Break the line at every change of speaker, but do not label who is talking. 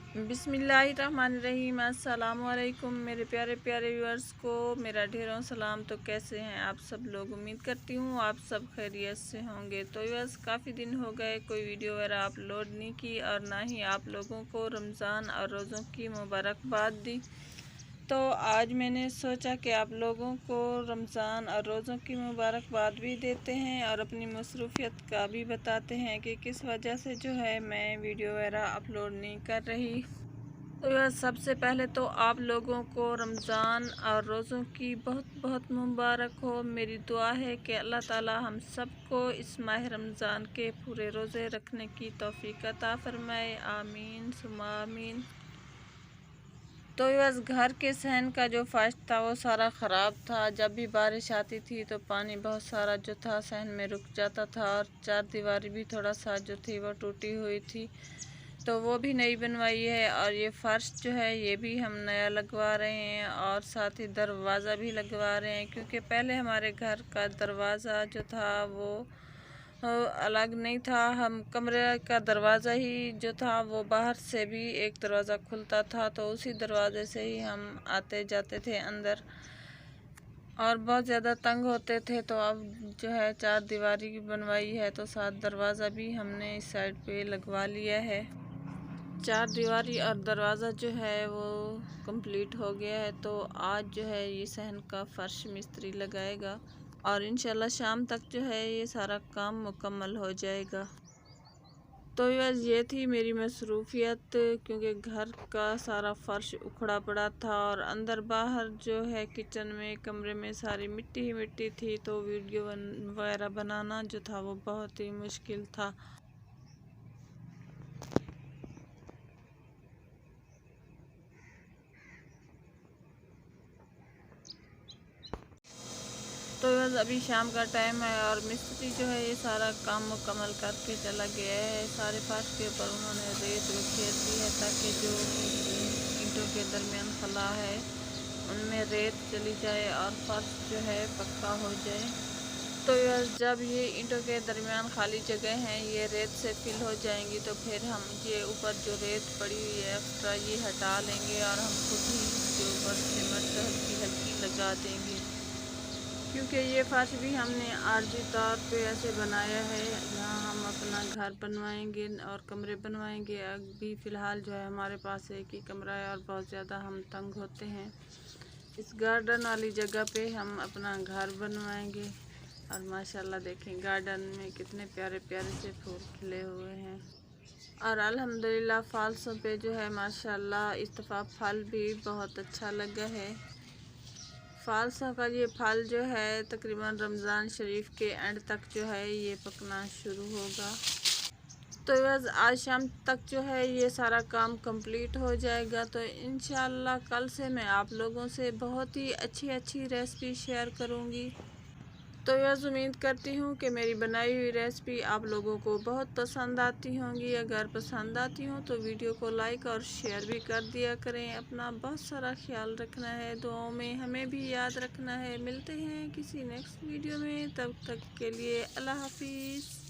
बिस्मिल्लाहिर्रहमानिर्रहीम। अस्सलाम वालेकुम मेरे प्यारे प्यारे व्यूअर्स को मेरा ढेरों सलाम। तो कैसे हैं आप सब लोग? उम्मीद करती हूँ आप सब खैरियत से होंगे। तो व्यूअर्स काफ़ी दिन हो गए कोई वीडियो वगैरह अपलोड नहीं की और ना ही आप लोगों को रमज़ान और रोज़ों की मुबारकबाद दी। तो आज मैंने सोचा कि आप लोगों को रमज़ान और रोज़ों की मुबारकबाद भी देते हैं और अपनी मसरूफ़ियत का भी बताते हैं कि किस वजह से जो है मैं वीडियो वगैरह अपलोड नहीं कर रही। तो यह सबसे पहले तो आप लोगों को रमज़ान और रोज़ों की बहुत बहुत मुबारक हो। मेरी दुआ है कि अल्लाह ताला हम सबको इस माह रमज़ान के पूरे रोज़े रखने की तौफ़ीक अता फ़रमाए। आमीन सुम्मा आमीन। तो बस घर के सहन का जो फर्श था वो सारा ख़राब था। जब भी बारिश आती थी तो पानी बहुत सारा जो था सहन में रुक जाता था और चार दीवारी भी थोड़ा सा जो थी वो टूटी हुई थी, तो वो भी नई बनवाई है। और ये फ़र्श जो है ये भी हम नया लगवा रहे हैं और साथ ही दरवाज़ा भी लगवा रहे हैं, क्योंकि पहले हमारे घर का दरवाज़ा जो था वो अलग नहीं था। हम कमरे का दरवाज़ा ही जो था वो बाहर से भी एक दरवाज़ा खुलता था, तो उसी दरवाज़े से ही हम आते जाते थे अंदर और बहुत ज़्यादा तंग होते थे। तो अब जो है चार दीवारी की बनवाई है तो साथ दरवाज़ा भी हमने इस साइड पे लगवा लिया है। चार दीवारी और दरवाज़ा जो है वो कंप्लीट हो गया है। तो आज जो है ये सहन का फ़र्श मिस्त्री लगाएगा और इंशाल्लाह शाम तक जो है ये सारा काम मुकम्मल हो जाएगा। तो बस ये थी मेरी मसरूफ़ियत, क्योंकि घर का सारा फ़र्श उखड़ा पड़ा था और अंदर बाहर जो है किचन में कमरे में सारी मिट्टी ही मिट्टी थी, तो वीडियो वगैरह बनाना जो था वो बहुत ही मुश्किल था। तो बस अभी शाम का टाइम है और मिस्त्री जो है ये सारा काम मुकम्मल करके चला गया है। सारे फर्श के ऊपर उन्होंने रेत बिखेर दी है ताकि जो ईंटों के दरमियान खला है उनमें रेत चली जाए और फर्श जो है पक्का हो जाए। तो बस जब ये ईंटों के दरमियान खाली जगह हैं ये रेत से फिल हो जाएंगी तो फिर हम ये ऊपर जो रेत पड़ी हुई है एक्स्ट्रा ये हटा लेंगे और हम खुद ही जो ऊपर सीमेंट हल्की हल्की लगा देंगे, क्योंकि ये फर्श भी हमने आर्जी तौर पे ऐसे बनाया है जहाँ हम अपना घर बनवाएंगे और कमरे बनवाएंगे। अभी फ़िलहाल जो है हमारे पास एक ही कमरा है और बहुत ज़्यादा हम तंग होते हैं। इस गार्डन वाली जगह पे हम अपना घर बनवाएंगे और माशाल्लाह देखें गार्डन में कितने प्यारे प्यारे से फूल खिले हुए हैं और अल्हम्दुलिल्लाह फालसों पे जो है माशाल्लाह इस दफ़ा फल भी बहुत अच्छा लगा है। फालसा का ये फल जो है तकरीबन रमज़ान शरीफ के एंड तक जो है ये पकना शुरू होगा। तो बस आज शाम तक जो है ये सारा काम कंप्लीट हो जाएगा। तो इंशाल्लाह कल से मैं आप लोगों से बहुत ही अच्छी अच्छी रेसिपी शेयर करूँगी। तो बस उम्मीद करती हूँ कि मेरी बनाई हुई रेसिपी आप लोगों को बहुत पसंद आती होंगी। अगर पसंद आती हो तो वीडियो को लाइक और शेयर भी कर दिया करें। अपना बहुत सारा ख्याल रखना है, दुआओं में हमें भी याद रखना है। मिलते हैं किसी नेक्स्ट वीडियो में, तब तक के लिए अल्लाह हाफिज़।